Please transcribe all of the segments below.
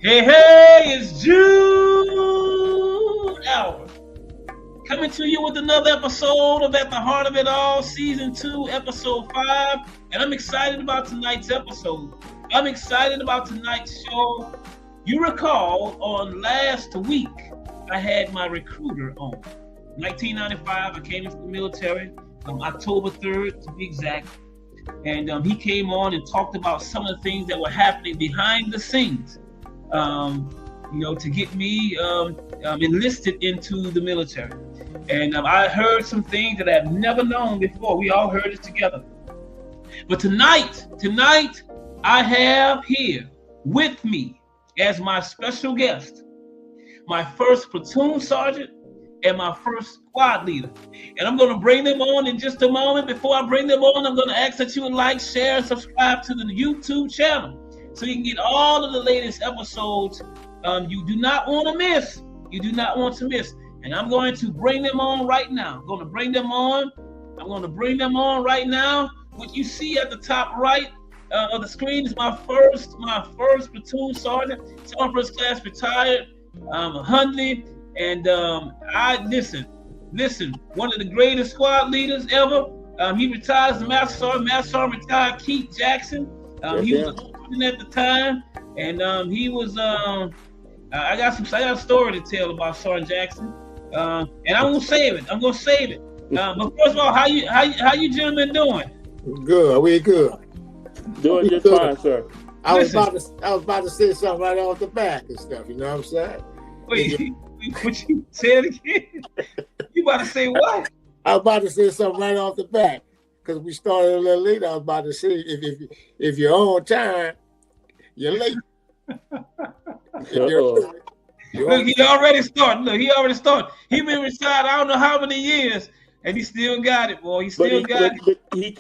Hey, it's Jude Albert coming to you with another episode of At the Heart of It All, Season 2, Episode 5. And I'm excited about tonight's episode. I'm excited about tonight's show. You recall on last week, I had my recruiter on. 1995, I came into the military, October 3rd to be exact. And he came on and talked about some of the things that were happening behind the scenes. To get me enlisted into the military. And I heard some things that I've never known before. We all heard it together. But tonight, I have here with me as my special guest, my first platoon sergeant and my first squad leader. And I'm going to bring them on in just a moment. Before I bring them on, I'm going to ask that you would like, share, and subscribe to the YouTube channel, so you can get all of the latest episodes. You do not want to miss. You do not want to miss. And I'm going to bring them on right now. I'm going to bring them on right now. What you see at the top right of the screen is my first platoon sergeant, first class retired, Hundley. And I listen, one of the greatest squad leaders ever. He retired as a Master Sergeant retired Keith Jackson. He was at the time, and he was. I got a story to tell about Sergeant Jackson, and I'm gonna save it. But first of all, how you gentlemen doing? Good. We good. Doing just fine, sir. I was about to say something right off the back and stuff. You know what I'm saying? Wait, what you say it again? You about to say what? I was about to say something right off the back. Because we started a little late, I was about to say, if you're on time, you're late. Look, he already started. He been retired I don't know how many years, and he still got it, boy. He got it. He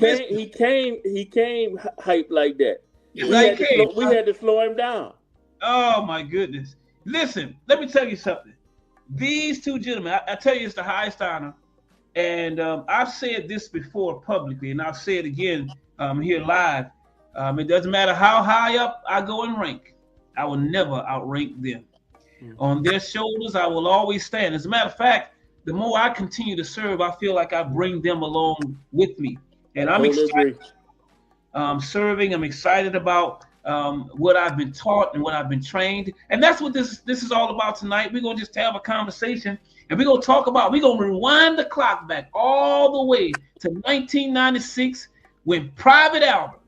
came hyped like that. We had to slow him down. Oh my goodness! Listen, let me tell you something. These two gentlemen, I tell you, it's the highest honor. And I've said this before publicly, and I'll say it again here live. It doesn't matter how high up I go in rank, I will never outrank them. On their shoulders, I will always stand. As a matter of fact, the more I continue to serve, I feel like I bring them along with me. And I'm excited serving. I'm excited about what I've been taught and what I've been trained. And that's what this is all about tonight. We're going to just have a conversation. And we're going to rewind the clock back all the way to 1996 when Private Albert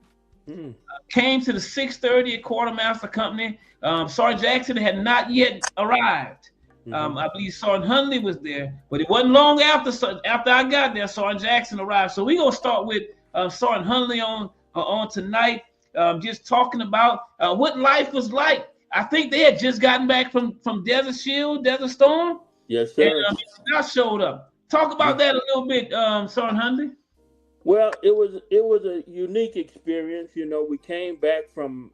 came to the 630 at Quartermaster Company. Sergeant Jackson had not yet arrived. I believe Sergeant Hundley was there, but it wasn't long after I got there, Sergeant Jackson arrived. So we're going to start with Sergeant Hundley on tonight, just talking about what life was like. I think they had just gotten back from Desert Storm. Yes, sir. And now showed up. Talk about that a little bit, Sergeant Hundley. Well, it was a unique experience. We came back from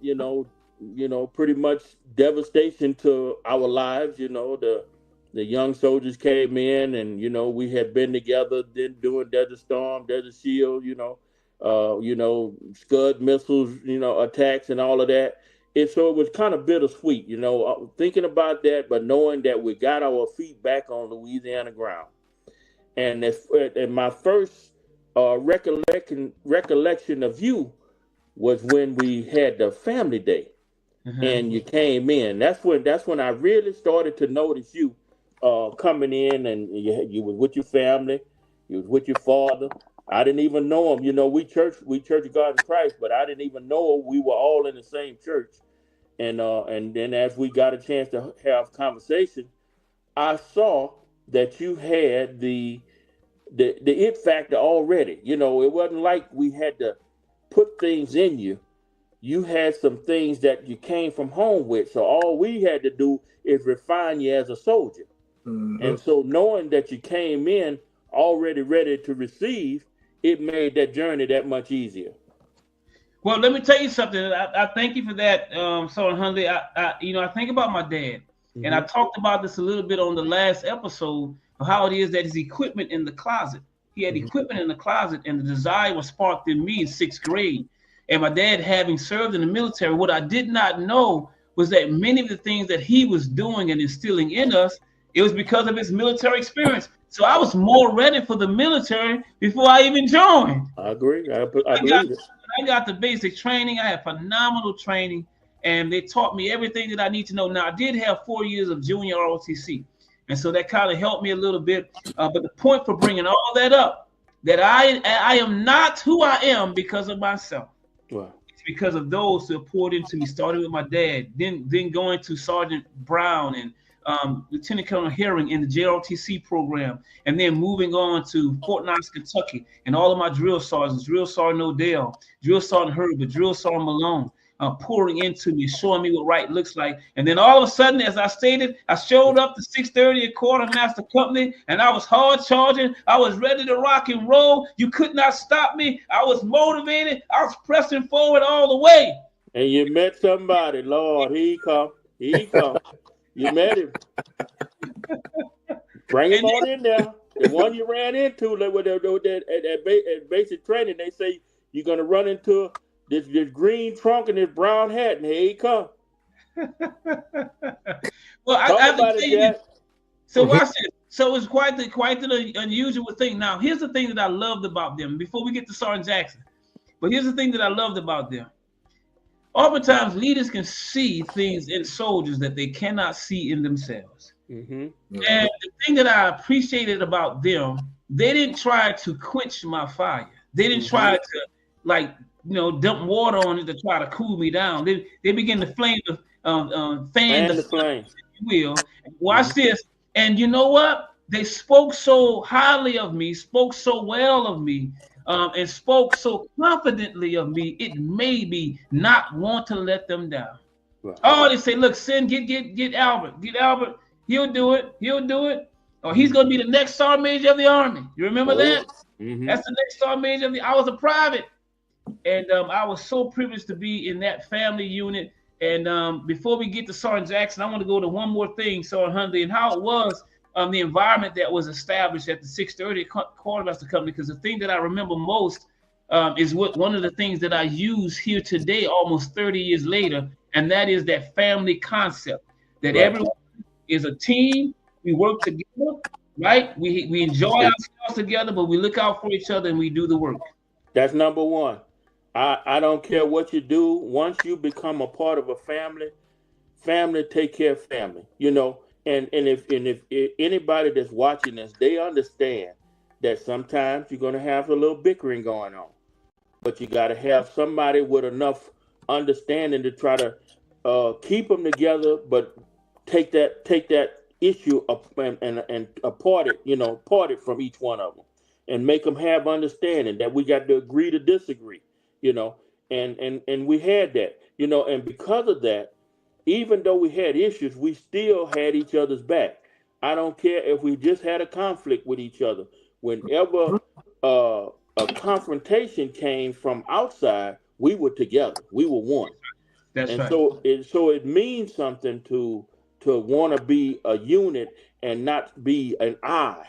pretty much devastation to our lives. The young soldiers came in, and we had been together doing Desert Storm, Desert Shield. Scud missiles, attacks and all of that. So it was kind of bittersweet, thinking about that, but knowing that we got our feet back on Louisiana ground. And my first recollection of you was when we had the family day, and you came in. That's when I really started to notice you coming in, and you was with your family, you was with your father. I didn't even know him. We Church of God in Christ, but I didn't even know we were all in the same church. And then as we got a chance to have conversation, I saw that you had the it factor already. It wasn't like we had to put things in you. You had some things that you came from home with. So all we had to do is refine you as a soldier. And so knowing that you came in already ready to receive, it made that journey that much easier. Well, let me tell you something. I thank you for that, Sergeant Hundley. I think about my dad, and I talked about this a little bit on the last episode of how it is that his equipment in the closet. He had equipment in the closet, and the desire was sparked in me in 6th grade. And my dad, having served in the military, what I did not know was that many of the things that he was doing and instilling in us, it was because of his military experience. So I was more ready for the military before I even joined. I agree. I believe it. I got the basic training. I had phenomenal training, and they taught me everything that I need to know. Now, I did have 4 years of junior ROTC, and so that kind of helped me a little bit. But the point for bringing all that up, that I am not who I am because of myself. Wow. It's because of those who have poured into me, starting with my dad, then going to Sergeant Brown and Lieutenant Colonel Herring in the JROTC program, and then moving on to Fort Knox, Kentucky, and all of my drill sergeants, Drill Sergeant Odell, Drill Sergeant Herbert, Drill Sergeant Malone, pouring into me, showing me what right looks like. And then all of a sudden, as I stated, I showed up to 630 at Quartermaster Company, and I was hard charging. I was ready to rock and roll. You could not stop me. I was motivated. I was pressing forward all the way. And you met somebody, Lord, he come. You met him. Bring him on in there. The one you ran into at basic training, they say you're gonna run into this green trunk and this brown hat, and here he come. Well, I have to tell you. So watch this. So it's quite the unusual thing. Now, here's the thing that I loved about them. Before we get to Sergeant Jackson, but here's the thing that I loved about them. Oftentimes, leaders can see things in soldiers that they cannot see in themselves. Mm-hmm. And the thing that I appreciated about them, they didn't try to quench my fire. They didn't try to, dump water on it to try to cool me down. They begin to fan the flame, if you will. Watch this. And you know what? They spoke so highly of me, spoke so well of me, and spoke so confidently of me, it made me not want to let them down. Right. Oh, they say, look, Sin, get Albert. Get Albert. He'll do it. Or he's going to be the next Sergeant Major of the Army. You remember that? Mm-hmm. That's the next Sergeant Major of the I was a private. And I was so privileged to be in that family unit. And before we get to Sergeant Jackson, I want to go to one more thing, Sergeant Hundley, and how it was the environment that was established at the 630 Quartermaster Company, because the thing that I remember most is one of the things that I use here today, almost 30 years later, and that is that family concept, that everyone is a team, we work together, right? We enjoy ourselves together, but we look out for each other and we do the work. That's number one. I don't care what you do. Once you become a part of a family take care of family, And if anybody that's watching this, they understand that sometimes you're going to have a little bickering going on, but you got to have somebody with enough understanding to try to keep them together, but take that issue up and part it from each one of them, and make them have understanding that we got to agree to disagree, and we had that, and because of that. Even though we had issues, we still had each other's back. I don't care if we just had a conflict with each other. Whenever a confrontation came from outside, we were together. We were one. That's right. So it means something to want to be a unit and not be an I,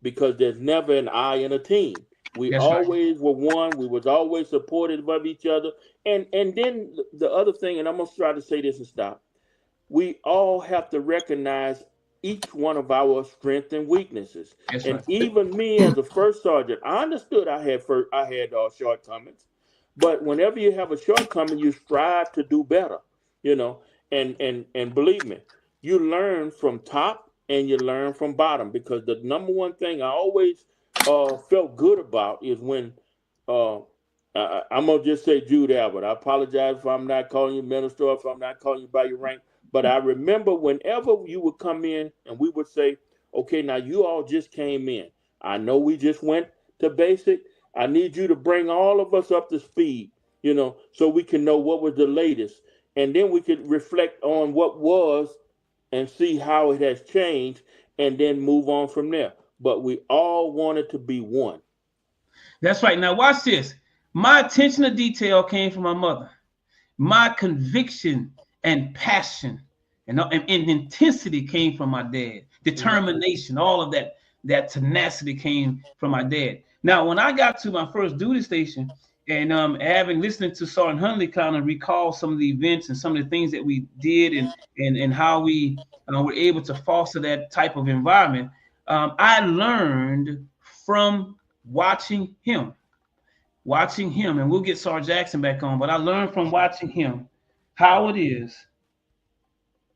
because there's never an I in a team. We always were one. We was always supportive of each other. And then the other thing, and I'm going to try to say this and stop. We all have to recognize each one of our strengths and weaknesses. Even me as a first sergeant, I understood I had shortcomings. But whenever you have a shortcoming, you strive to do better, and believe me, you learn from top and you learn from bottom, because the number one thing I always felt good about is when I'm gonna just say Jude Albert. I apologize if I'm not calling you minister, if I'm not calling you by your rank, but I remember whenever you would come in and we would say, okay, now you all just came in. I know we just went to basic. I need you to bring all of us up to speed, so we can know what was the latest, and then we could reflect on what was and see how it has changed, and then move on from there. But we all wanted to be one. That's right. Now watch this. My attention to detail came from my mother. My conviction and passion and intensity came from my dad. Determination, all of that tenacity came from my dad. Now, when I got to my first duty station, And having listened to Sergeant Hundley kind of recall some of the events and some of the things that we did and how we were able to foster that type of environment, I learned from watching him, and we'll get Sergeant Jackson back on, but I learned from watching him how it is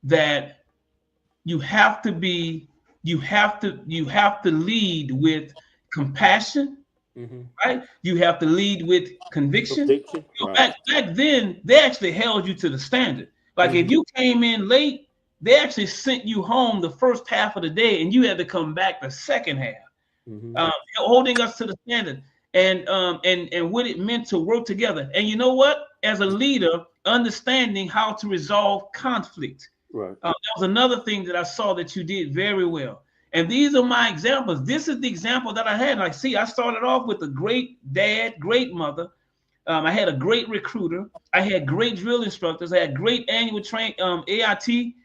that you have to lead with compassion. Mm-hmm. Right, you have to lead with conviction. Right. Back then, they actually held you to the standard. Like if you came in late, they actually sent you home the first half of the day, and you had to come back the second half, holding us to the standard, and what it meant to work together. And you know what? As a leader, understanding how to resolve conflict. Right. That was another thing that I saw that you did very well. And these are my examples. This is the example that I had. Like, see, I started off with a great dad, great mother. I had a great recruiter. I had great drill instructors. I had great annual AIT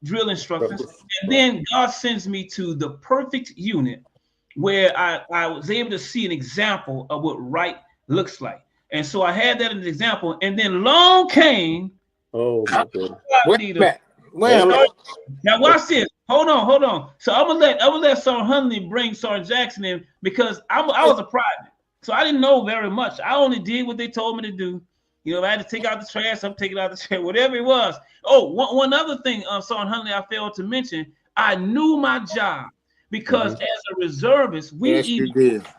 drill instructors. And then God sends me to the perfect unit where I was able to see an example of what right looks like. And so I had that as an example. And then long came. Oh, my goodness. Now watch this. Hold on. So I'm gonna let Sergeant Hundley bring Sergeant Jackson in because I was a private, so I didn't know very much. I only did what they told me to do. You know, if I had to take out the trash, I'm taking out the trash, whatever it was. Oh, one other thing, Sergeant Hundley, I failed to mention. I knew my job because as a reservist, we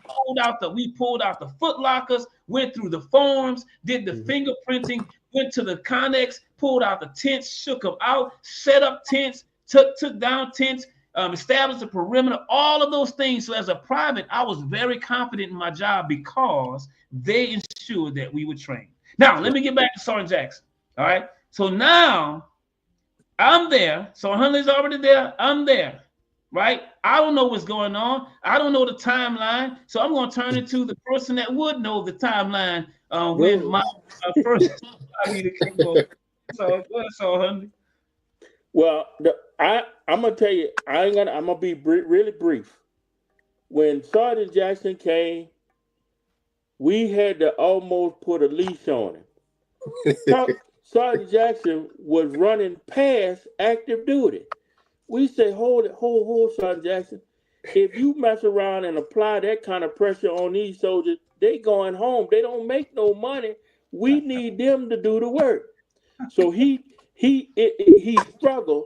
pulled out the foot lockers, went through the forms, did the fingerprinting, went to the Connex, pulled out the tents, shook them out, set up tents, took down tents, established a perimeter, all of those things. So as a private, I was very confident in my job because they ensured that we would train. Now, let me get back to Sergeant Jackson. All right. So now I'm there. So Hundley's already there. I'm there. Right. I don't know what's going on. I don't know the timeline. So I'm going to turn it to the person that would know the timeline when my first leader came over. So go ahead, Sergeant Hundley. Well, I'm gonna tell you, I'm gonna be really brief. When Sergeant Jackson came, we had to almost put a leash on him. Sergeant Jackson was running past active duty. We say, hold, Sergeant Jackson. If you mess around and apply that kind of pressure on these soldiers, they going home. They don't make no money. We need them to do the work. So he struggled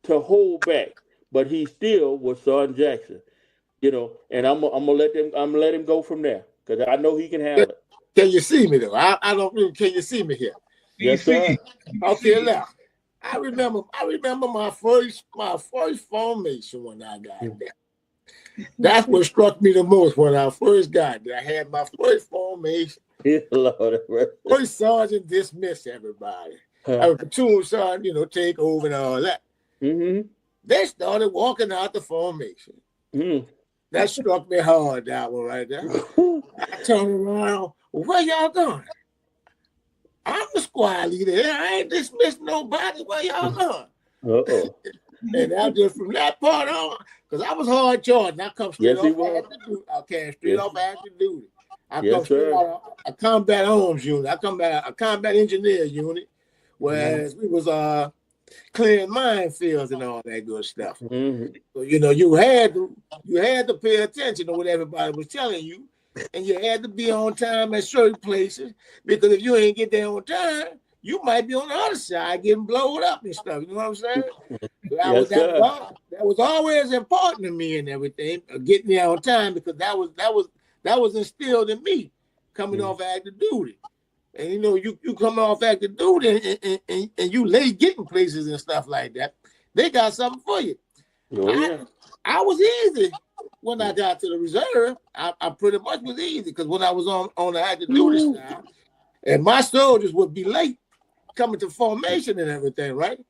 to hold back, but he still was Sergeant Jackson, you know. And I'm gonna let him go from there because I know he can handle it. Can you see me though? I don't really. Can you see me here? Yes, sir. Okay, now I remember my first formation when I got there. That's what struck me the most when I first got there. I had my first formation. First sergeant dismissed everybody. A platoon sergeant, you know, take over and all that. They started walking out the formation. That struck me hard, that one right there. I turned around, where y'all going? I'm the squad leader. I ain't dismissed nobody. Where y'all going? And I just from that part on, because I was hard charged. I come straight off active duty. I came straight off active duty. I come straight out of a combat arms unit. I come back a combat engineer unit. Whereas we was clearing minefields and all that good stuff. So you know you had to pay attention to what everybody was telling you, and you had to be on time at certain places because if you ain't get there on time, you might be on the other side getting blown up and stuff. You know what I'm saying? So that was always important to me and everything, getting there on time because that was instilled in me coming off active duty. And you know, you come off active duty and you late getting places and stuff like that. They got something for you. I was easy when I got to the reserve. I pretty much was easy because when I was on the active duty side, and my soldiers would be late coming to formation and everything, right?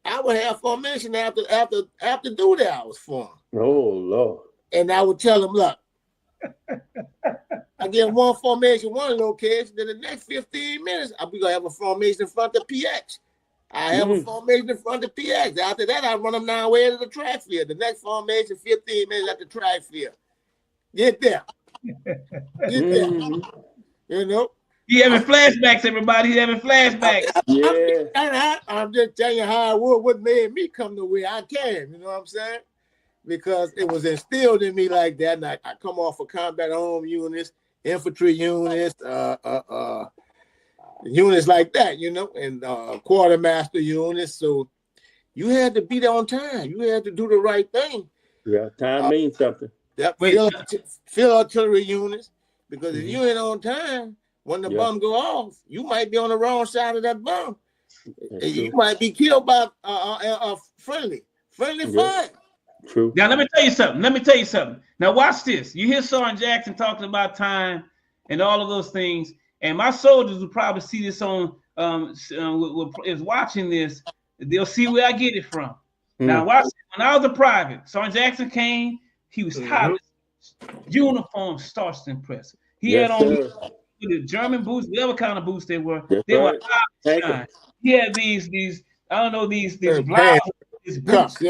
I would have formation after duty hours for them. Oh Lord! And I would tell them, look. I get one formation, one location, then the next 15 minutes, I'll be going to have a formation in front of PX. I have a formation in front of PX. After that, I run them down way to the track field. The next formation, 15 minutes at the track field. Get there. You know. He having flashbacks, everybody. He having flashbacks. I'm just telling you how it was. What made me come the way I came. You know what I'm saying? Because it was instilled in me like that. And I come off of combat home units, infantry units, units like that, you know, and quartermaster units. So you had to be there on time. You had to do the right thing. Yeah, time means something. Yep, field artillery units. Because if you ain't on time, when the bomb go off, you might be on the wrong side of that bomb. You might be killed by friendly fire. True. Now let me tell you something. Now watch this. You hear Sergeant Jackson talking about time and all of those things, and my soldiers will probably see this on is watching this. They'll see where I get it from. Now watch. When I was a private, Sergeant Jackson came. He was tired. Uniform starched and pressed. He had on the German boots, whatever kind of boots they were. They were shine. He had these I don't know these blouses, these boots.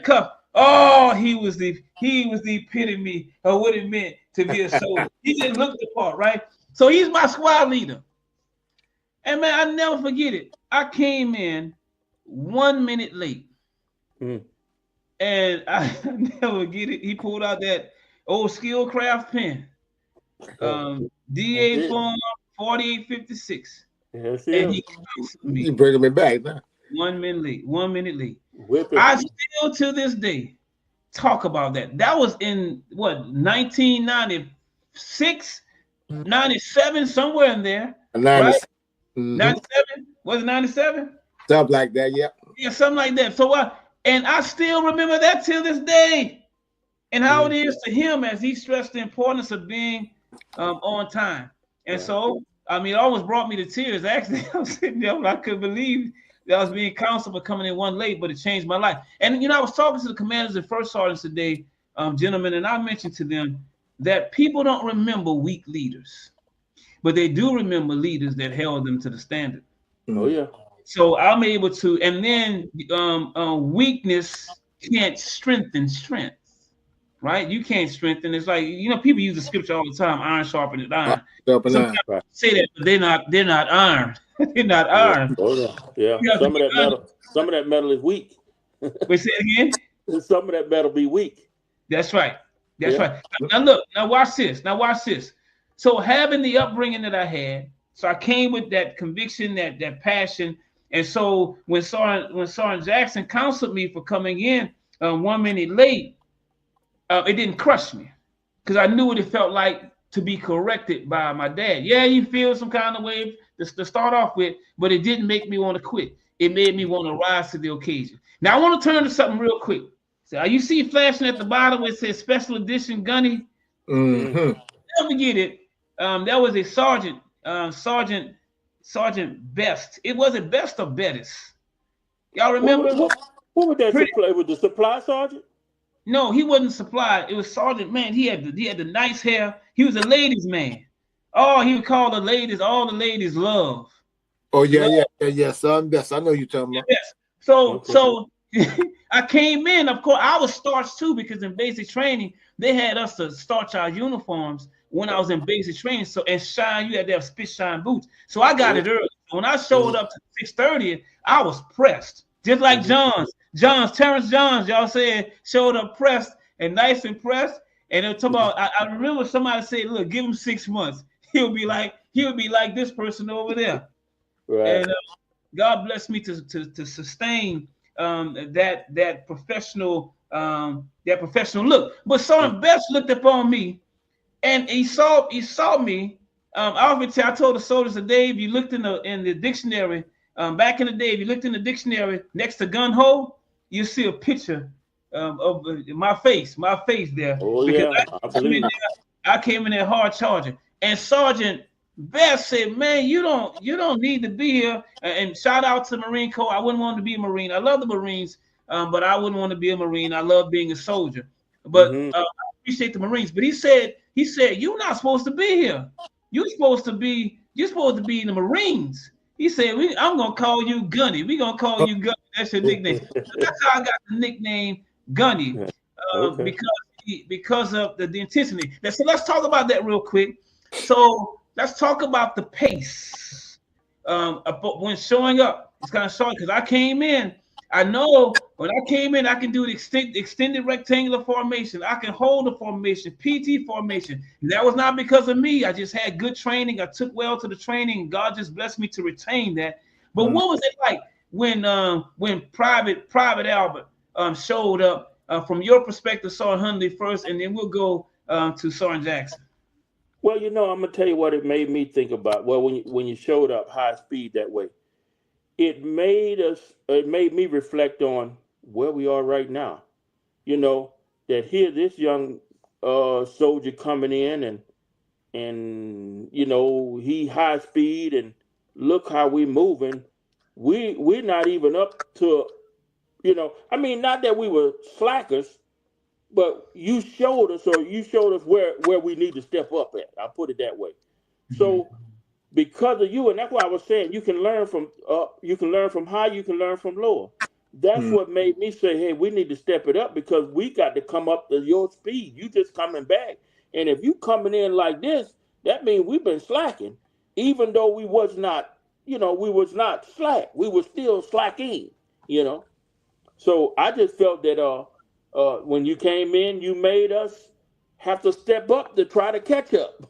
Cuff. Oh, he was the epitome of what it meant to be a soldier. He just looked the part, right? So he's my squad leader. And man, I never forget it. I came in 1 minute late. And I never get it. He pulled out that old Skillcraft pen. DA form 4856. Yes, and he bringing me back now. 1 minute late. I still to this day talk about that. That was in what 1996, 97, somewhere in there. 97. Right? 97? Was it 97? Something like that, yeah. Yeah, something like that. So and I still remember that till this day. And how it is to him as he stressed the importance of being on time. And so, I mean, it always brought me to tears. Actually, I was sitting there and I couldn't believe that I was being counseled for coming in one late, but it changed my life. And, you know, I was talking to the commanders and first sergeants today, gentlemen, and I mentioned to them that people don't remember weak leaders, but they do remember leaders that held them to the standard. Oh, yeah. So I'm able to, and then weakness can't strengthen strength. Right? You can't strengthen. It's like, you know, people use the scripture all the time, iron sharpened iron. Sometimes say that, but they're not iron. They're not iron. Yeah. Some of that metal is weak. Wait, say it again? Some of that metal be weak. That's right. That's right. Now look, now watch this. So having the upbringing that I had, so I came with that conviction, that passion. And so when Sergeant Jackson counseled me for coming in 1 minute late, it didn't crush me because I knew what it felt like to be corrected by my dad. Yeah, you feel some kind of way to start off with, but it didn't make me want to quit. It made me want to rise to the occasion. Now, I want to turn to something real quick. So you see flashing at the bottom where it says Special Edition Gunny? Never forget it. That was a Sergeant Best. It wasn't Best or Bettis. Y'all remember? What was that? It was the supply sergeant? No, he wasn't supplied. It was Sergeant. Man, he had the nice hair. He was a ladies' man. Oh, he would call the ladies, all the ladies love. Oh, yeah. Son Best. I know you're talking about. Yes. So I came in, of course, I was starched too, because in basic training, they had us to starch our uniforms when I was in basic training. So, and shine, you had to have spit shine boots. So I got it early. When I showed up to 6:30, I was pressed. Just like Terrence Johns, y'all said, showed up pressed and nice and pressed. And they're talking about, I remember somebody said, look, give him 6 months. He'll be like this person over there. Right. And God bless me to sustain that professional look. But Sergeant Best looked upon me, and he saw me. I told the soldiers today, if you looked in the dictionary, back in the day, if you looked in the dictionary next to gun hole, you see a picture of my face there. Oh, because yeah. I came in there hard charging, and Sergeant Best said, "Man, you don't need to be here." And shout out to the Marine Corps. I wouldn't want to be a Marine. I love the Marines, but I wouldn't want to be a Marine. I love being a soldier, but I appreciate the Marines. But he said, "You're not supposed to be here. You're supposed to be in the Marines." He said, "I'm gonna call you Gunny. We're gonna call you Gunny. That's your nickname." So that's how I got the nickname Gunny, because because of the intensity. So let's talk about that real quick. So let's talk about the pace. When showing up, it's kind of short because I came in. I know when I came in, I can do the extended rectangular formation. I can hold the formation, PT formation. That was not because of me. I just had good training. I took well to the training. God just blessed me to retain that. But what was it like when Private Albert showed up from your perspective, Sergeant Hundley first, and then we'll go to Sergeant Jackson. Well, I'm gonna tell you what it made me think about. Well, when you showed up high speed that way, it made me reflect on where we are right now. That here this young soldier coming in and he high speed and look how we moving. We're not even up to, not that we were slackers, but you showed us where we need to step up at. I'll put it that way. So because of you, and that's why I was saying you can learn from high, you can learn from lower. That's what made me say, hey, we need to step it up because we got to come up to your speed. You just coming back. And if you coming in like this, that means we've been slacking, even though we was not slack. We were still slacking, So I just felt that when you came in, you made us have to step up to try to catch up.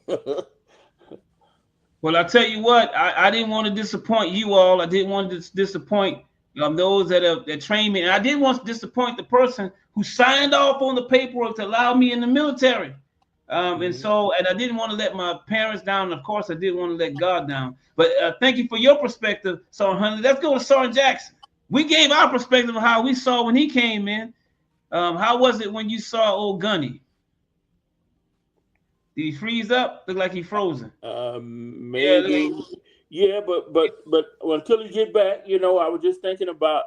Well, I tell you what, I didn't want to disappoint you all. I didn't want to disappoint those that trained me. And I didn't want to disappoint the person who signed off on the paperwork to allow me in the military. And I didn't want to let my parents down. And of course, I didn't want to let God down. But thank you for your perspective, Sergeant Hundley. Let's go to Sergeant Jackson. We gave our perspective of how we saw when he came in. How was it when you saw old Gunny? Did he freeze up? Look like he frozen. Maybe. Yeah, but until he get back, I was just thinking about.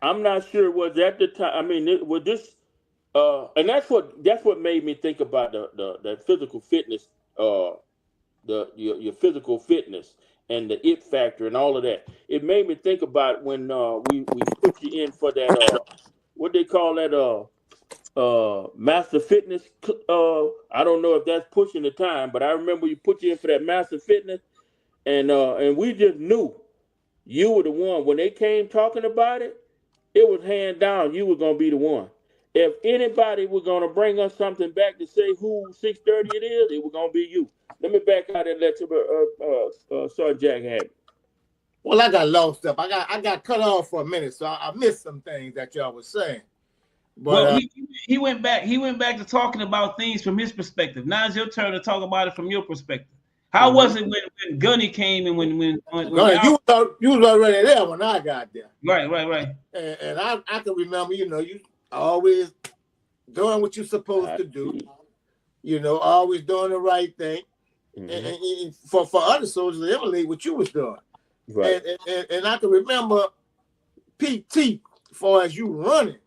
I'm not sure it was at the time. I mean, with this, and that's what made me think about the physical fitness, your physical fitness and the it factor and all of that. It made me think about when we put you in for that what they call that Master Fitness. I don't know if that's pushing the time, but I remember you put you in for that Master Fitness, and we just knew you were the one. When they came talking about it, it was hand down you were gonna be the one. If anybody was gonna bring us something back to say who 630 it is, it was gonna be you. Let me back out and let Sergeant Jack have it. Well, I got lost up. I got cut off for a minute, so I missed some things that y'all was saying. But he went back to talking about things from his perspective. Now it's your turn to talk about it from your perspective. How was it when Gunny came and when you was already there when I got there. Right. And I can remember, you always doing what you're supposed to do. Always doing the right thing. And for other soldiers to emulate what you was doing. Right. And I can remember PT as far as you running.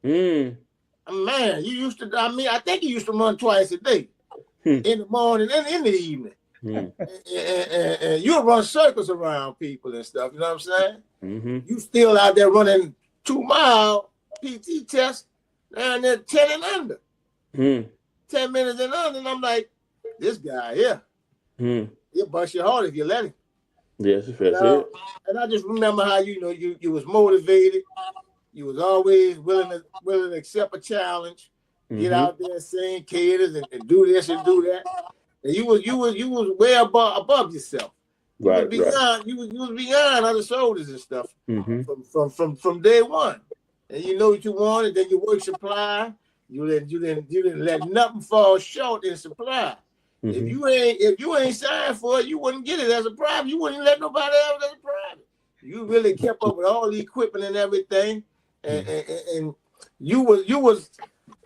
Man, you used to. I think you used to run twice a day, in the morning and in the evening. And you run circles around people and stuff. You know what I'm saying? You still out there running 2 mile PT test and then 10 and under, 10 minutes and under. And I'm like, this guy here, he'll bust your heart if you let him. Yes, that's it. And I just remember how you was motivated. You was always willing to accept a challenge, get out there and sing caters and do this and do that. And you was way above yourself. You was beyond other soldiers and stuff from day one. And you know what you wanted, then you work supply. You didn't let nothing fall short in supply. If you ain't signed for it, you wouldn't get it as a private. You wouldn't let nobody else as a private. You really kept up with all the equipment and everything. And you was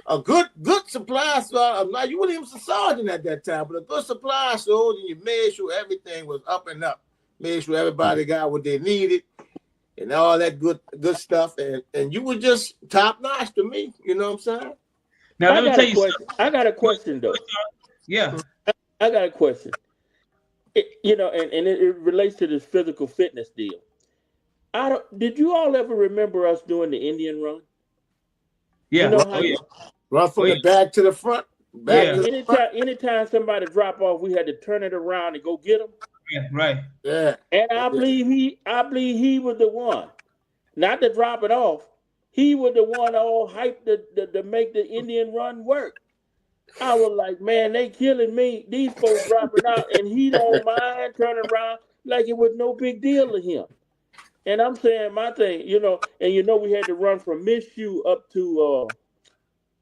a good supply soldier. Now you wasn't even a sergeant at that time, but a good supply soldier. You made sure everything was up and up. Made sure everybody got what they needed and all that good stuff. And you were just top notch to me. You know what I'm saying? Now let me tell you something. I got a question though. Yeah, I got a question. And it relates to this physical fitness deal. Did you all ever remember us doing the Indian run? Yeah. Run from the back to the front. Back to the front. Anytime somebody drop off, we had to turn it around and go get them. Yeah, right. Yeah. And I believe he was the one, not to drop it off. He was the one all hyped to make the Indian run work. I was like, man, they killing me. These folks dropping out, and he don't mind turning around like it was no big deal to him. And I'm saying my thing, and we had to run from Mishu up to,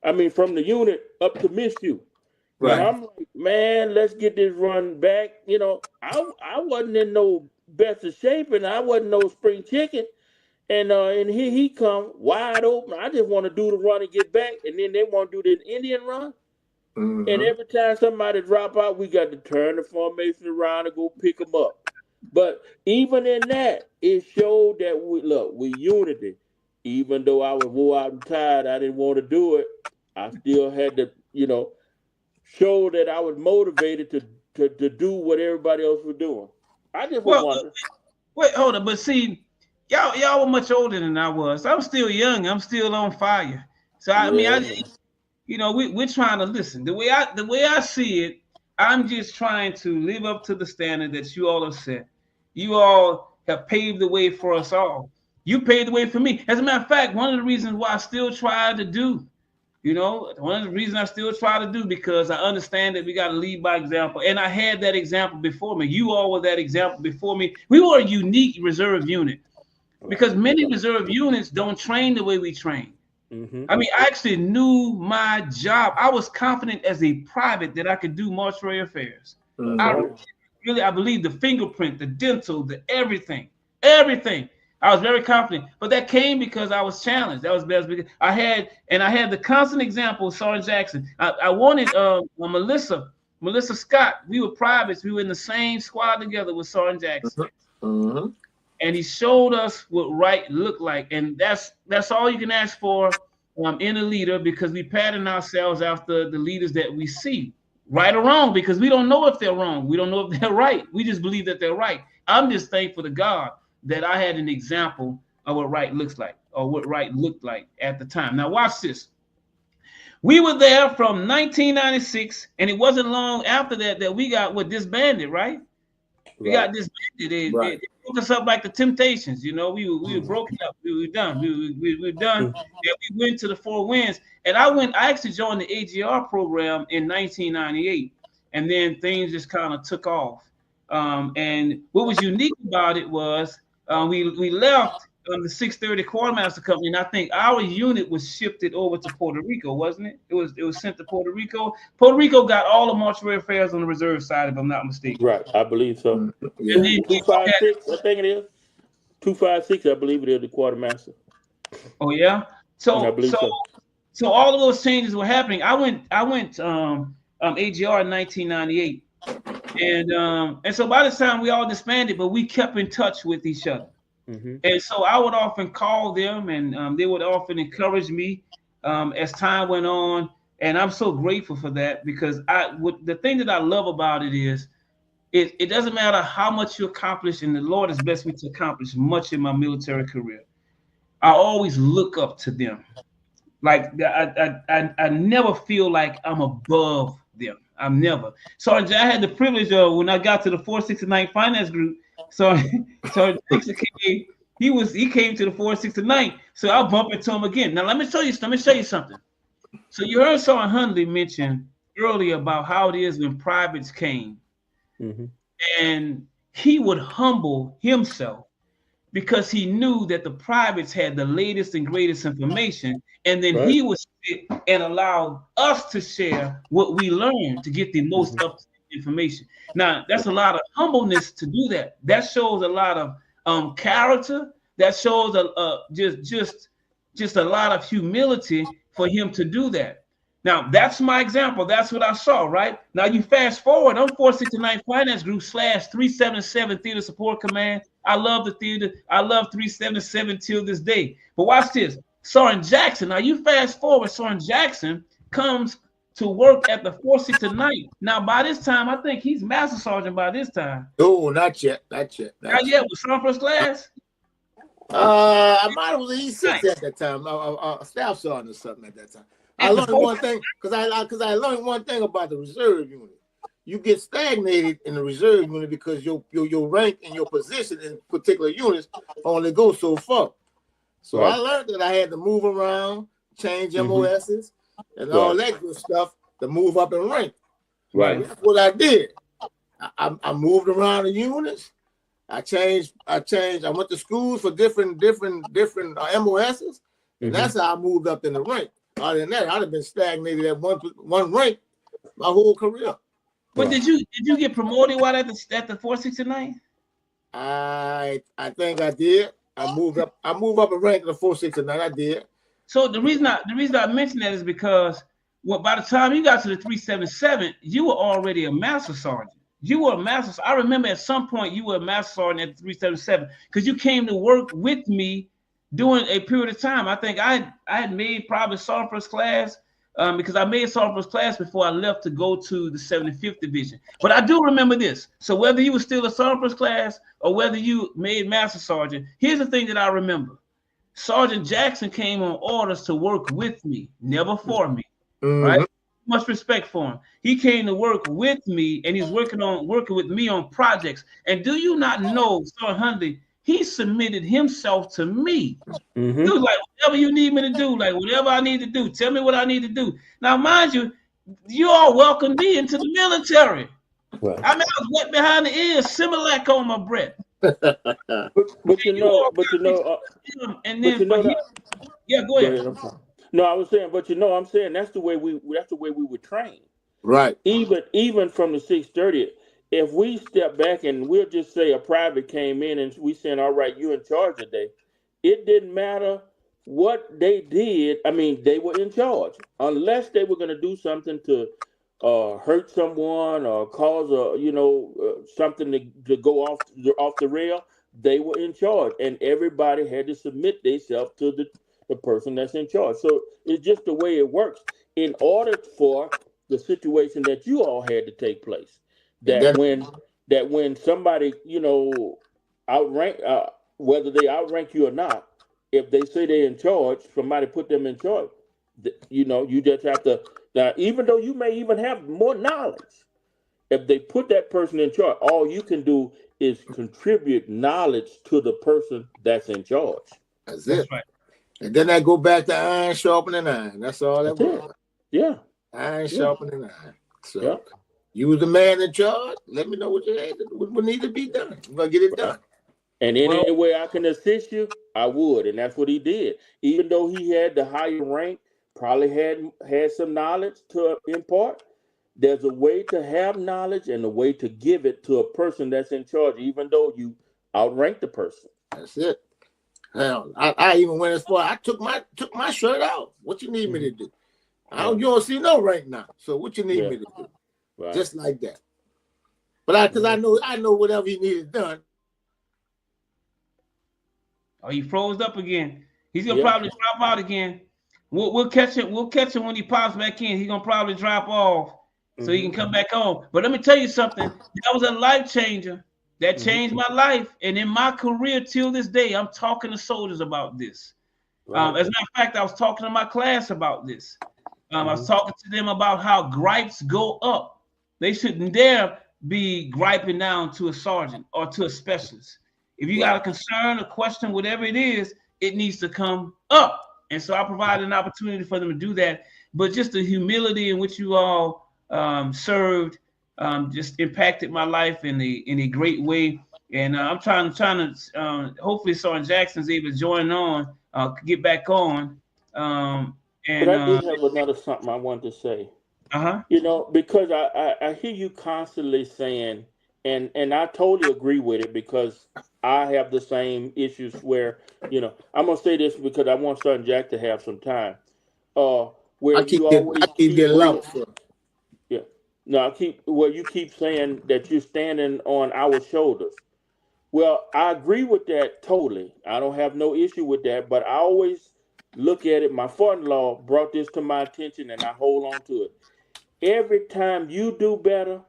from the unit up to Mishu. Right. And I'm like, man, let's get this run back. I wasn't in no best of shape, and I wasn't no spring chicken. And here he come wide open. I just want to do the run and get back, and then they want to do the Indian run. Mm-hmm. And every time somebody drop out, we got to turn the formation around and go pick them up. But even in that, it showed that we unity. Even though I was wore out and tired, I didn't want to do it. I still had to, show that I was motivated to do what everybody else was doing. I just was wondering. Wait, hold on. But see, y'all were much older than I was. I'm still young. I'm still on fire. So we're trying to listen. The way I see it, I'm just trying to live up to the standard that you all have set. You all have paved the way for us all. You paved the way for me. As a matter of fact, one of the reasons why I still try to do, because I understand that we got to lead by example. And I had that example before me. You all were that example before me. We were a unique reserve unit because many reserve units don't train the way we train. Mm-hmm. I actually knew my job. I was confident as a private that I could do mortuary affairs. Mm-hmm. I believe the fingerprint, the dental, the everything. I was very confident, but that came because I was challenged. That was best because I had the constant example of Sergeant Jackson. I wanted Melissa Scott. We were privates. We were in the same squad together with Sergeant Jackson. Mm-hmm. And he showed us what right looked like, and that's all you can ask for in a leader, because we pattern ourselves after the leaders that we see, right or wrong, because we don't know if they're wrong. We don't know if they're right. We just believe that they're right. I'm just thankful to God that I had an example of what right looks like, or what right looked like at the time. Now watch this. We were there from 1996, and it wasn't long after that we got disbanded, right? We got disbanded. They broke us up like the Temptations. We were broken up. We were done. We were done. And we went to the Four Winds. And I actually joined the AGR program in 1998. And then things just kind of took off. And what was unique about it was we left the 630 Quartermaster Company, and I think our unit was shifted over to Puerto Rico, wasn't it? It was sent to Puerto Rico. Puerto Rico got all the mortuary affairs on the reserve side, if I'm not mistaken. Right, I believe so. Yeah. And then 256, I think it is. 256, I believe it is the Quartermaster. Oh yeah. So all of those changes were happening. I went AGR in 1998, and so by this time we all disbanded, but we kept in touch with each other. Mm-hmm. And so I would often call them, and they would often encourage me as time went on. And I'm so grateful for that, because the thing that I love about it is it doesn't matter how much you accomplish, and the Lord has blessed me to accomplish much in my military career. I always look up to them. Like I never feel like I'm above them. I'm never. So I had the privilege of, when I got to the 469 Finance Group, so Jackson came, he came to the 469. So I'll bump into him again. Now let me show you something. So you heard Sergeant Hundley mention earlier about how it is when privates came, mm-hmm. and he would humble himself because he knew that the privates had the latest and greatest information, and then he would sit and allow us to share what we learned to get the most mm-hmm. up-to-date information. Now, that's a lot of humbleness to do that. That shows a lot of character. That shows just a lot of humility for him to do that. Now, that's my example. That's what I saw, right? Now, you fast forward, I'm 469 Finance Group /377 Theater Support Command. I love the theater. I love 377 till this day. But watch this. Sergeant Jackson, now you fast forward, Sergeant Jackson comes to work at the 469. Now, by this time, I think he's Master Sergeant by this time. No, not yet. Not yet. Was Sergeant First Class? I might have was E6 at that time. Staff Sergeant or something at that time. I learned one thing because I learned one thing about the reserve unit. You get stagnated in the reserve unit because your rank and your position in particular units only go so far. So I learned that I had to move around, change MOSs, and all that good stuff to move up in rank. Right. That's what I did. I moved around the units. I changed. I went to schools for different MOSs, and that's how I moved up in the rank. Other than that, I'd have been stagnated at one rank my whole career. But did you get promoted while at the 469? I think I did. I moved up a rank to the 469. I did. So the reason I mentioned that is because by the time you got to the 377, you were already a master sergeant. You were a master. I remember at some point you were a master sergeant at the 377 because you came to work with me during a period of time. I think I had made probably sergeant first class because I made sergeant first class before I left to go to the 75th Division. But I do remember this. So whether you were still a sergeant first class or whether you made master sergeant, here's the thing that I remember. Sergeant Jackson came on orders to work with me, never for me, right? Much respect for him. He came to work with me, and he's working with me on projects. And do you not know, Sergeant Hundley, he submitted himself to me. He was like, whatever you need me to do, like whatever I need to do, tell me what I need to do. Now, mind you, you all welcomed me into the military. Right. I mean, I was wet behind the ears, Similac on my breath. but you know, yeah, go ahead. No, I was saying, but I'm saying that's the way we were trained. Right. Even from the 630, if we step back and we'll just say a private came in and we saying, all right, you're in charge today, it didn't matter what they did. I mean, they were in charge unless they were going to do something to hurt someone or cause something to go off the rail. They were in charge, and everybody had to submit themselves to the person that's in charge. So it's just the way it works. In order for the situation that you all had to take place, that when somebody outrank, whether they outrank you or not, if they say they're in charge, somebody put them in charge. You just have to. Now, even though you may even have more knowledge, if they put that person in charge, all you can do is contribute knowledge to the person that's in charge. That's it. Right. And then I go back to iron sharpening iron. That's all that was. Yeah. Iron sharpening iron. So you was the man in charge. Let me know what what need to be done. I'm gonna get it done. And in any way I can assist you, I would. And that's what he did. Even though he had the higher rank, probably had some knowledge to impart. There's a way to have knowledge and a way to give it to a person that's in charge, even though you outrank the person. That's it. Hell, I even went as far. I took my shirt out. What you need me to do? You don't see no rank now. So what you need me to do? Right. Just like that. But because I know whatever he needed done. Oh, he froze up again. He's gonna probably drop out again. We'll catch him. We'll catch him when he pops back in. He's gonna probably drop off so he can come back on. But let me tell you something. That was a life changer. That changed my life. And in my career till this day, I'm talking to soldiers about this. Right. As a matter of fact, I was talking to my class about this. I was talking to them about how gripes go up. They shouldn't dare be griping down to a sergeant or to a specialist. If you got a concern, a question, whatever it is, it needs to come up. And so I provided an opportunity for them to do that. But just the humility in which you all served just impacted my life in a great way. And I'm trying to hopefully Sergeant Jackson's able to join on, get back on. But I do have another something I wanted to say. Because I hear you constantly saying, and I totally agree with it because I have the same issues where, I'm gonna say this because I want Sergeant Jack to have some time. Where I keep getting loud. No, you keep saying that you're standing on our shoulders. Well, I agree with that totally. I don't have no issue with that, but I always look at it. My father-in-law brought this to my attention, and I hold on to it. Every time you do better,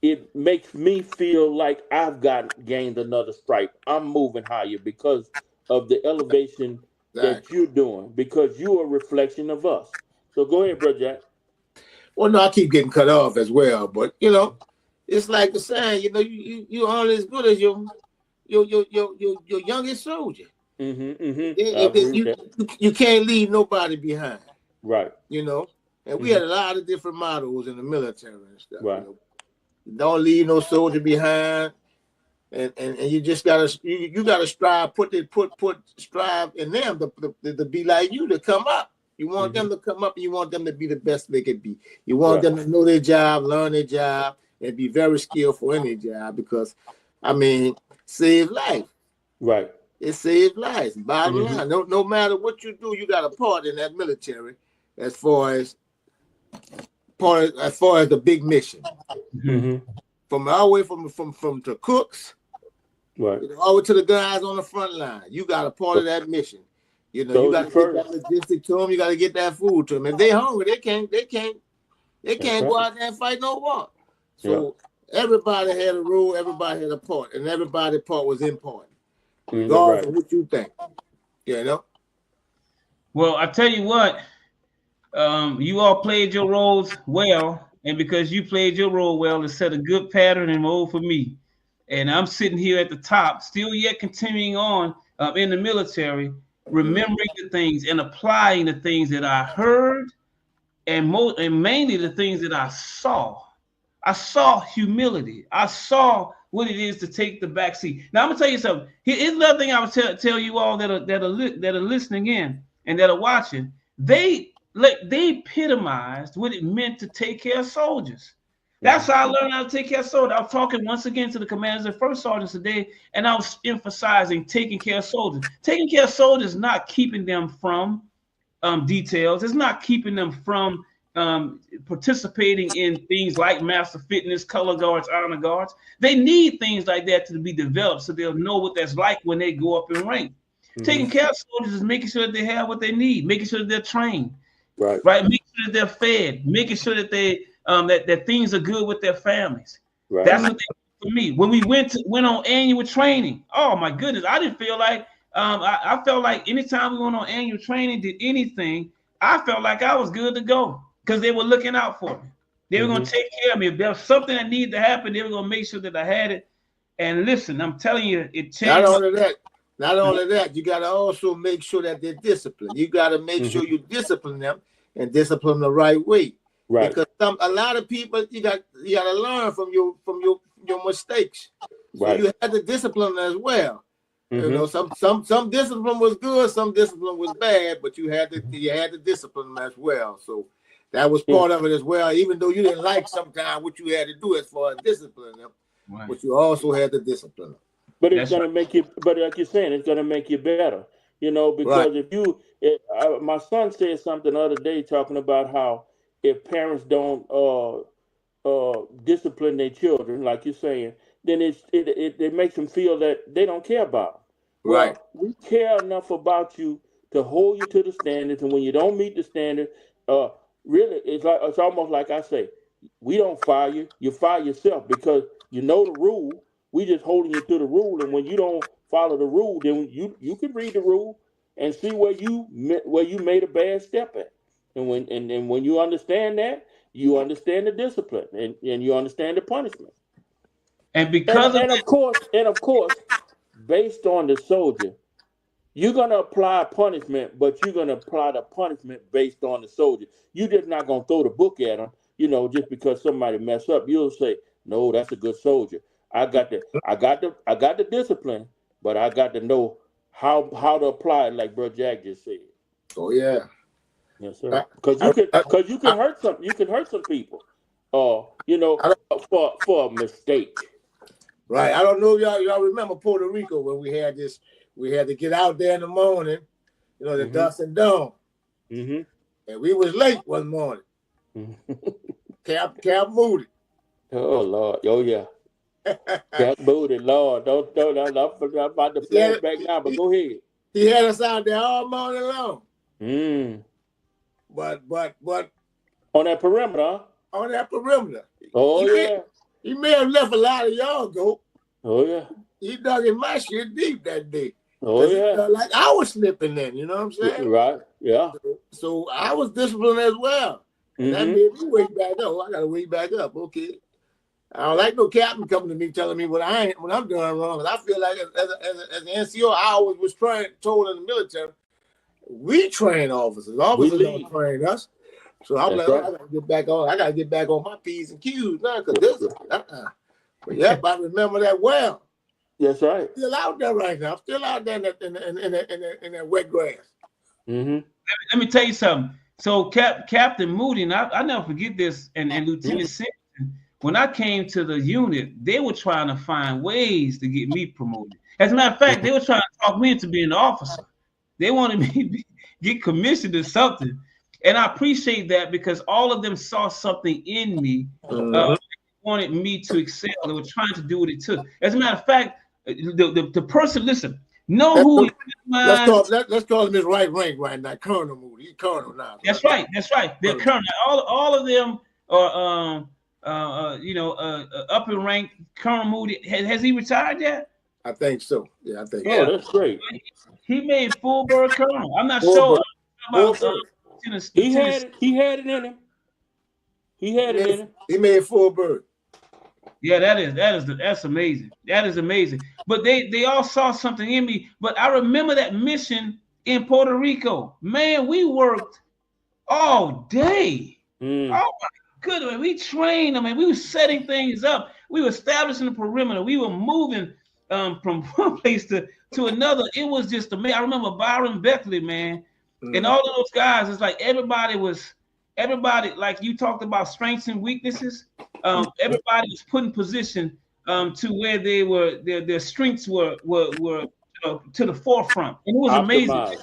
it makes me feel like I've gained another stripe. I'm moving higher because of the elevation that you're doing, because you're a reflection of us. So go ahead, Brother Jack. Well, no, I keep getting cut off as well, but it's like the saying, you only as good as your youngest soldier. You can't leave nobody behind. Right. And we had a lot of different mottos in the military and stuff. Right. Don't leave no soldier behind. And you just gotta strive, strive in them to be like you, to come up. You want them to come up, and you want them to be the best they could be. You want them to know their job, learn their job, and be very skillful in their job, because save life. Right. It saves lives. Bottom line. No matter what you do, you got a part in that military as far as the big mission. From all the way from the cooks, right, all the way to the guys on the front line. You got a part of that mission. You got to get that logistic to them. You got to get that food to them. If they hungry, they can't go out there and fight no war. So everybody had a role, everybody had a part, and everybody's part was important. Regardless of what you think. Well, I tell you what, you all played your roles well, and because you played your role well, it set a good pattern and mold for me. And I'm sitting here at the top, still yet continuing on in the military, remembering the things and applying the things that I heard, and mainly the things that I saw. I saw humility. I saw what it is to take the back seat. Now I'm gonna tell you something. Here's another thing I would tell you all that are listening in and that are watching. They epitomized what it meant to take care of soldiers. That's how I learned how to take care of soldiers. I was talking once again to the commanders and first sergeants today, and I was emphasizing taking care of soldiers. Taking care of soldiers is not keeping them from details. It's not keeping them from participating in things like master fitness, color guards, honor guards. They need things like that to be developed so they'll know what that's like when they go up in rank. Taking care of soldiers is making sure that they have what they need, making sure that they're trained, right? Making sure that they're fed, making sure that they that things are good with their families. Right. That's what they do for me. When we went on annual training, oh my goodness, I didn't feel like I felt like anytime we went on annual training, did anything, I felt like I was good to go. Because they were looking out for me. They were going to take care of me. If there was something that needed to happen, they were going to make sure that I had it. And listen, I'm telling you, it changed. Not only that, you got to also make sure that they're disciplined. You got to make sure you discipline them and discipline the right way. Right. Because a lot of people, you got to learn from your mistakes. So right. You had to discipline them as well. Some discipline was good, some discipline was bad, but you had to discipline them as well. So that was part of it as well, even though you didn't like sometimes what you had to do as far as discipline them, but you also had to discipline them. But it's going to make you, but like you're saying, it's going to make you better, because my son said something the other day talking about how if parents don't discipline their children, like you're saying, then it makes them feel that they don't care about them. Right. Well, we care enough about you to hold you to the standards, and when you don't meet the standard, really, it's almost like I say, we don't fire you. You fire yourself because you know the rule. We just holding you to the rule, and when you don't follow the rule, then you can read the rule and see where you made a bad step at. And when you understand that, you understand the discipline and you understand the punishment. And because of course, based on the soldier, you're going to apply punishment, but you're going to apply the punishment based on the soldier. You're just not going to throw the book at them, just because somebody messed up. You'll say, no, that's a good soldier. I got the discipline, but I got to know how to apply it, like Bro Jack just said. Oh yeah. Yes, sir. Because you can hurt some people, for a mistake. Right. I don't know if y'all remember Puerto Rico when we had to get out there in the morning, the dust and dawn. And we was late one morning. Cap Moody. Oh Lord. Oh yeah. Cap Moody, Lord. Don't I'm about to flash back now, but go ahead. He had us out there all morning long. But on that perimeter, huh? On that perimeter. Oh yeah. He may have left a lot of y'all go. Oh yeah. He dug in my shit deep that day. Oh yeah. Like I was slipping in, you know what I'm saying? Right. Yeah. So I was disciplined as well. And that made me wake back up. I got to wake back up. Okay. I don't like no captain coming to me telling me what I'm doing wrong. And I feel like as an NCO, I always was told in the military, we train officers. Officers don't train us. So I was I gotta get back on. I gotta get back on my P's and Q's now, because this. But yep, I remember that well. That's right. Still out there right now. I'm still out there in that wet grass. Let me tell you something. So Captain Moody, and I never forget this, and Lieutenant Simpson, when I came to the unit, they were trying to find ways to get me promoted. As a matter of fact, they were trying to talk me into being an officer. They wanted me to get commissioned or something. And I appreciate that, because all of them saw something in me. Wanted me to excel. They were trying to do what it took. As a matter of fact, the person, listen, let's call him his right rank right now, Colonel Moody. He's Colonel now. That's right. They're Colonel. All of them are up in rank. Colonel Moody, has he retired yet? I think so. Yeah, I think. Oh, that's great. He made full bird colonel. I'm not sure about. He had it in him. He made full bird. Yeah, that's amazing. That is amazing. But they all saw something in me. But I remember that mission in Puerto Rico. Man, we worked all day. Oh my goodness, we trained. I mean, we were setting things up. We were establishing the perimeter. We were moving from one place to another. It was just amazing. I remember Byron Beckley, man, and all of those guys. It's like everybody, like you talked about strengths and weaknesses. Everybody was put in position to where they were, their strengths were to the forefront, and it was amazing.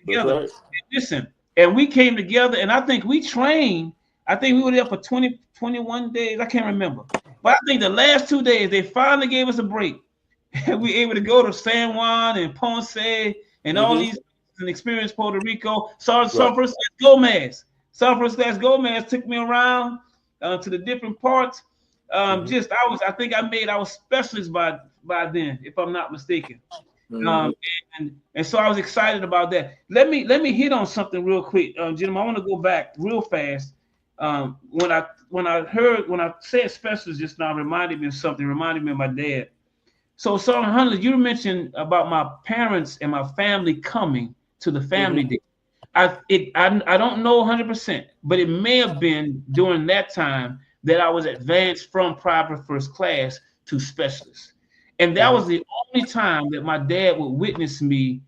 Together, right. Listen, and we came together, and I think we trained. I think we were there for 21 days. I can't remember, but I think the last 2 days they finally gave us a break, and we were able to go to San Juan and Ponce and all these and experience Puerto Rico. Sergeant First Class Gomez took me around to the different parts. I think I was specialist by then, if I'm not mistaken. And so I was excited about that. Let me hit on something real quick, gentlemen. I want to go back real fast. When I said specialist just now, reminded me of my dad. So Sergeant Hundley, you mentioned about my parents and my family coming to the family day. I don't know 100%, but it may have been during that time that I was advanced from private first class to specialist. And that was the only time that my dad would witness me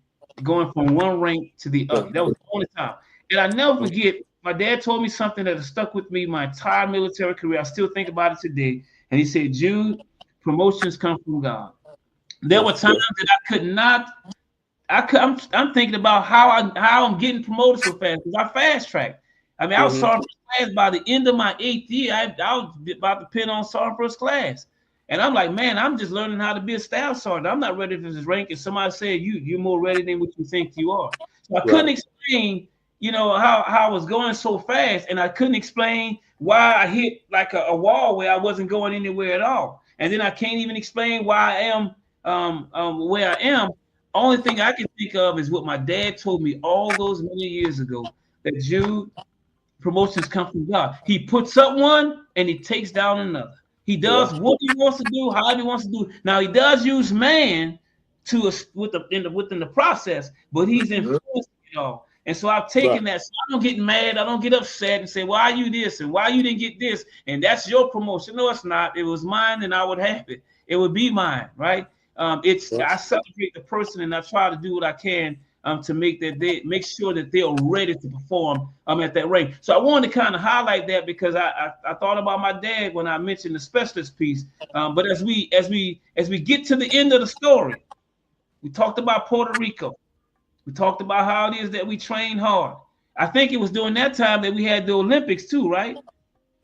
going from one rank to the other. That was the only time. And I never forget, my dad told me something that has stuck with me my entire military career. I still think about it today. And he said, Jude, promotions come from God. There were times that I could not. I'm thinking about how I'm getting promoted so fast, because I fast tracked. I mean, I was sergeant first class by the end of my 8th year. I was about to pin on sergeant first class, and I'm like, man, I'm just learning how to be a staff sergeant. I'm not ready for this rank. And somebody said, you're more ready than what you think you are. So I couldn't explain, how I was going so fast, and I couldn't explain why I hit like a wall where I wasn't going anywhere at all. And then I can't even explain why I am where I am. Only thing I can think of is what my dad told me all those many years ago, that Jude, promotions come from God. He puts up one and he takes down another. He does what he wants to do, however he wants to do. Now he does use man within the process, but he's influencing it all. And so I've taken that. So I don't get mad. I don't get upset and say, why are you this and why you didn't get this? And that's your promotion. No, it's not. It was mine, and I would have it. It would be mine, right? I celebrate the person, and I try to do what I can to make sure that they are ready to perform at that rank. So I wanted to kind of highlight that, because I thought about my dad when I mentioned the specialist piece. But as we get to the end of the story, we talked about Puerto Rico. We talked about how it is that we train hard. I think it was during that time that we had the Olympics too, right?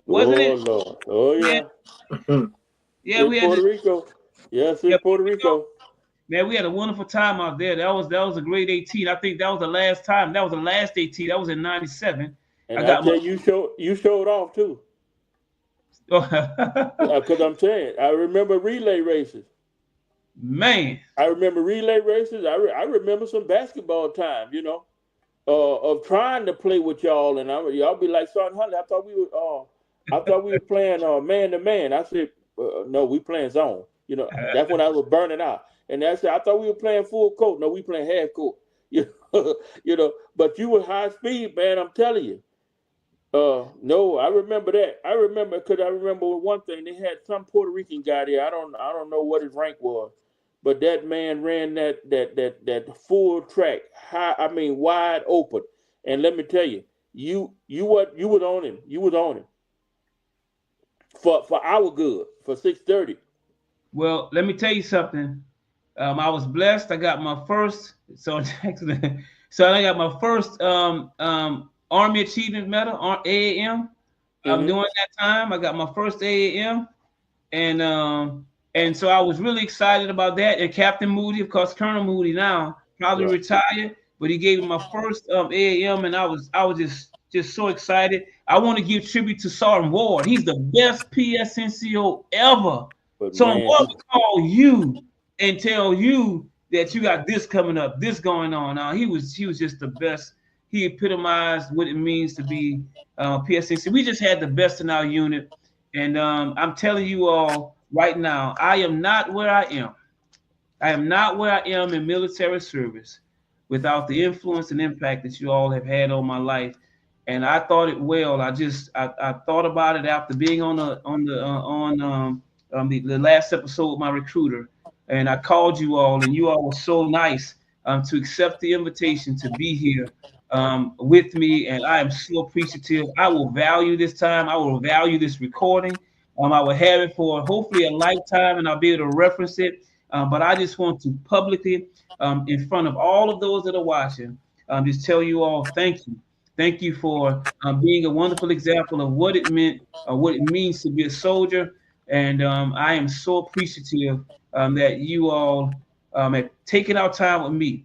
Wasn't it? Lord. Oh yeah. Yeah, we had Puerto Rico. Yes, in Puerto Rico. Man, we had a wonderful time out there. That was a great 18. I think that was the last time. That was the last 18. That was in '97. And you showed off too. Because I'm saying, I remember relay races. Man, I remember relay races. I remember some basketball time. of trying to play with y'all, and y'all be like, Sergeant Hundley, I thought we were playing man to man. I said, no, we playing zone. You know, that's when I was burning out. And I said, I thought we were playing full court. No, we playing half court. You know, but you were high speed, man. I'm telling you. No, I remember that. I remember one thing. They had some Puerto Rican guy there. I don't know what his rank was, but that man ran that full track high. I mean, wide open. And let me tell you, you was on him. You was on him for our good for 6:30. Well, let me tell you something. I was blessed. I got my first. So I got my first Army Achievement Medal, AAM. During that time, I got my first AAM, and so I was really excited about that. And Captain Moody, of course, Colonel Moody now probably retired, but he gave me my first AAM, and I was just so excited. I want to give tribute to Sergeant Ward. He's the best PSNCO ever. So I'm going to call you and tell you that you got this coming up, this going on. Now he was just the best. He epitomized what it means to be PSNC. We just had the best in our unit, and I'm telling you all right now, I am not where I am. I am not where I am in military service without the influence and impact that you all have had on my life. And I thought it well. I thought about it after being on the last episode with my recruiter, and I called you all, and you all were so nice to accept the invitation to be here with me, and I am so appreciative. I will value this time. I will value this recording. I will have it for hopefully a lifetime, and I'll be able to reference it. But I just want to publicly, in front of all of those that are watching, just tell you all thank you. Thank you for being a wonderful example of what it meant, what it means to be a soldier. And I am so appreciative that you all have taken our time with me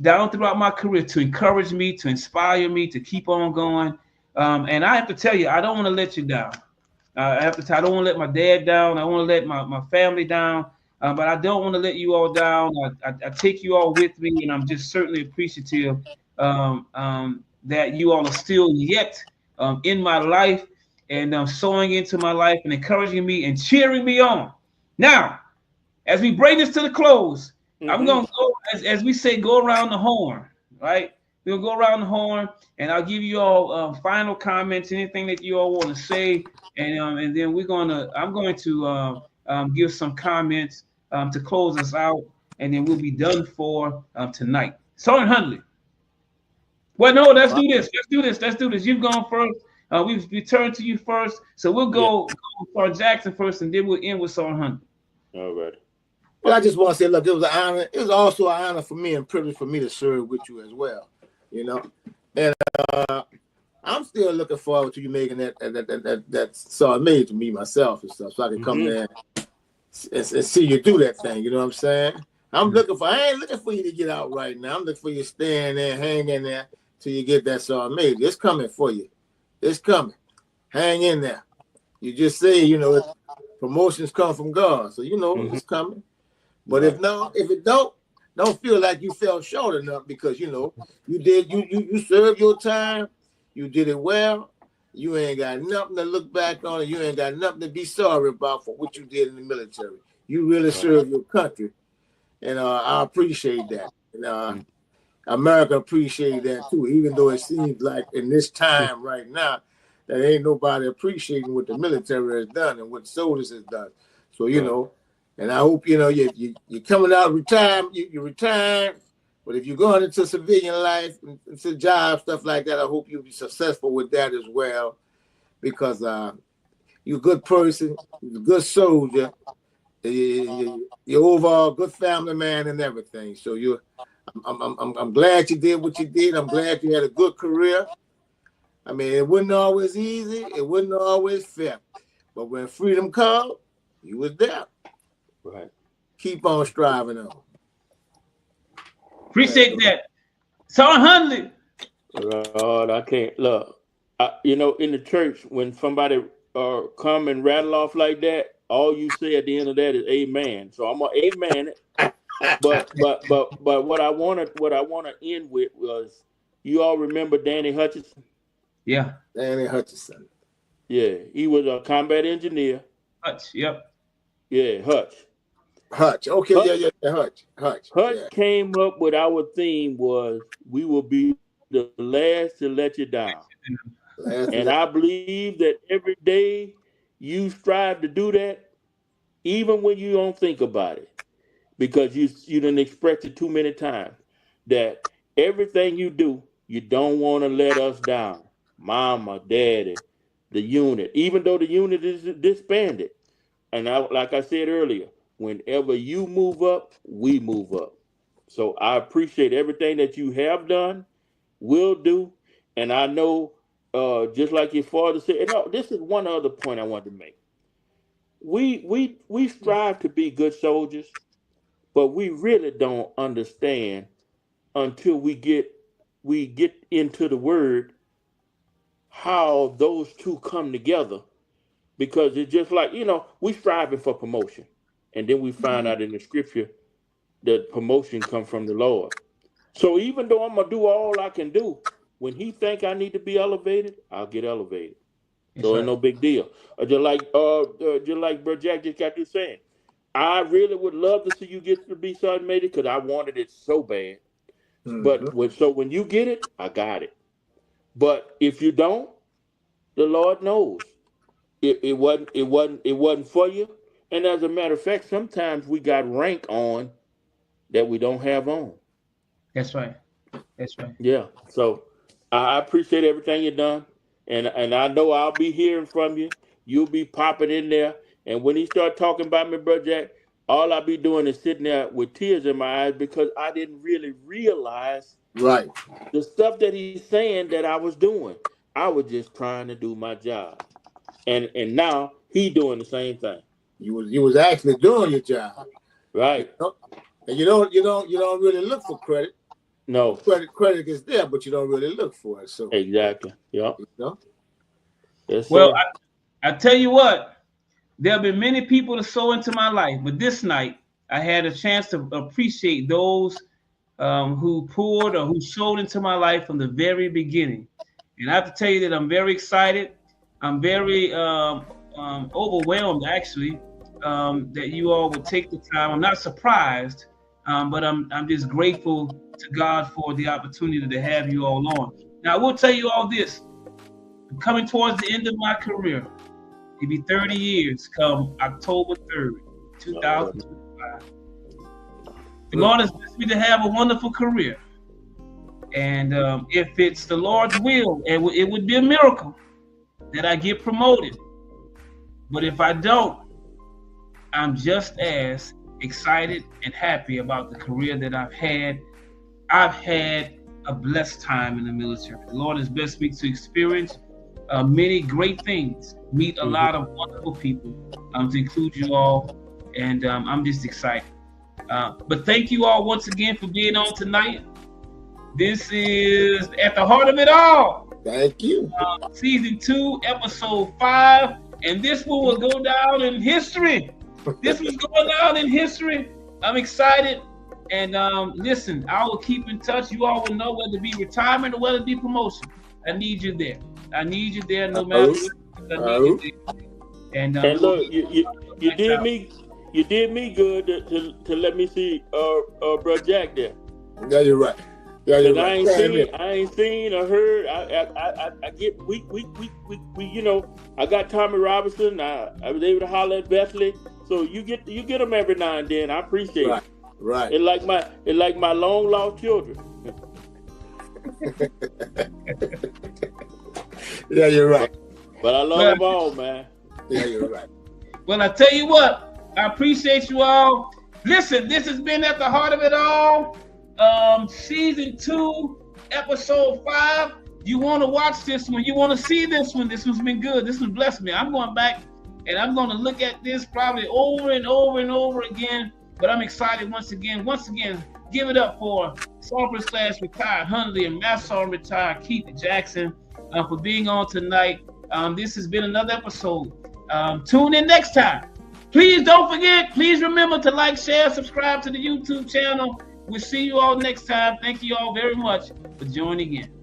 down throughout my career to encourage me, to inspire me, to keep on going. And I have to tell you, I don't want to let you down. I don't want to let my dad down. I want to let my family down. But I don't want to let you all down. I take you all with me, and I'm just certainly appreciative that you all are still yet in my life and sowing into my life and encouraging me and cheering me on. Now, as we bring this to the close, I'm going to go, as we say, go around the horn, right? We'll go around the horn, and I'll give you all final comments, anything that you all want to say, and then I'm going to give some comments to close us out, and then we'll be done for tonight. Sergeant Hundley. Well, no, let's do this. You've gone first. We've returned to you first, so we'll go for Jackson first, and then we'll end with Sergeant Hundley. All right. Well, I just want to say, look, it was an honor. It was also an honor for me and privilege for me to serve with you as well. You know, and I'm still looking forward to you making that song made to me myself and stuff, so I can come there and see you do that thing. You know what I'm saying? I ain't looking for you to get out right now. I'm looking for you to stay in there, hang in there till you get that song made. It's coming for you. It's coming. Hang in there. You just say, you know, promotions come from God, so you know it's coming. But if it don't feel like you fell short enough, because you know you served your time, you did it well. You ain't got nothing to look back on, and you ain't got nothing to be sorry about for what you did in the military. You really served your country, and I appreciate that. And America appreciate that too, even though it seems like in this time right now that ain't nobody appreciating what the military has done and what soldiers has done. So you know. And I hope, you know, you're coming out of retirement, you're retired, but if you're going into civilian life, into job, stuff like that, I hope you'll be successful with that as well, because you're a good person, you're a good soldier, you're overall good family man and everything. So I'm glad you did what you did. I'm glad you had a good career. I mean, it wasn't always easy. It wasn't always fair. But when freedom called, you was there. Right. Keep on striving on. Appreciate that. Sergeant Hundley. Lord, I can't look. You know, in the church, when somebody come and rattle off like that, all you say at the end of that is amen. So I'm gonna amen it. But what I wanna end with was You all remember Danny Hutchinson? Yeah. Danny Hutchinson. Yeah, he was a combat engineer. Hutch. Yep. Yeah, Hutch. Okay, Hutch. Hutch. Hutch Yeah. came up with our theme was we will be the last to let you down. And I believe that every day you strive to do that, even when you don't think about it, because you done expressed it too many times that everything you do, you don't want to let us down. Mama, daddy, the unit, even though the unit is disbanded. And like I said earlier, whenever you move up, we move up. So I appreciate everything that you have done, will do, and I know, just like your father said. And no, this is one other point I wanted to make. We strive to be good soldiers, but we really don't understand until we get into the word how those two come together. Because it's just like, we striving for promotion, and then we find out in the scripture that promotion comes from the Lord. So even though I'm gonna do all I can do, when he think I need to be elevated, I'll get elevated. So ain't no big deal. Just like Bro Jack just got through saying, I really would love to see you get to be sergeant major because I wanted it so bad. But when you get it, I got it. But if you don't, the Lord knows it wasn't for you. And as a matter of fact, sometimes we got rank on that we don't have on. That's right. Yeah. So I appreciate everything you've done. And I know I'll be hearing from you. You'll be popping in there. And when he start talking about me, Bro Jack, all I'll be doing is sitting there with tears in my eyes because I didn't really realize the stuff that he's saying that I was doing. I was just trying to do my job. And now he doing the same thing. You was actually doing your job. Right. And you don't really look for credit. No. Credit is there, but you don't really look for it. So exactly. Yep. Yes, well, I tell you what, there have been many people to sow into my life, but this night I had a chance to appreciate those who poured or who sowed into my life from the very beginning. And I have to tell you that I'm very excited. I'm very overwhelmed, actually, that you all would take the time. I'm not surprised, but I'm just grateful to God for the opportunity to have you all on. Now, I will tell you all this. I'm coming towards the end of my career. It'll be 30 years come October 3rd, 2025. The Lord has blessed me to have a wonderful career. And if it's the Lord's will, it would be a miracle that I get promoted. But if I don't, I'm just as excited and happy about the career that I've had. I've had a blessed time in the military. The Lord has blessed me to experience many great things, meet a lot of wonderful people, to include you all, and I'm just excited. But thank you all once again for being on tonight. This is At the Heart of It All. Thank you. Season 2, episode 5, and this one will go down in history. This was going down in history. I'm excited. And listen, I will keep in touch. You all will know whether it be retirement or whether it be promotion. I need you there. I need you there no matter what. I need you there. And look, you did me good to let me see Bro Jack there. Yeah, you're right. Yeah, you're right. I ain't seen or heard. I get we I got Tommy Robinson. I was able to holler at Bethley. So you get them every now and then. I appreciate it. Right. It's like my long lost children. Yeah, you're right. But I love them all, man. Yeah, you're right. Well, I tell you what, I appreciate you all. Listen, this has been At the Heart of It All, season 2, episode 5. You want to watch this one? You want to see this one? This one's been good. This one blessed me. I'm going back and I'm going to look at this probably over and over and over again. But I'm excited once again. Give it up for Sergeant / retired Hundley and Master retired Keith Jackson for being on tonight. This has been another episode. Tune in next time. Please don't forget. Please remember to like, share, subscribe to the YouTube channel. We'll see you all next time. Thank you all very much for joining in.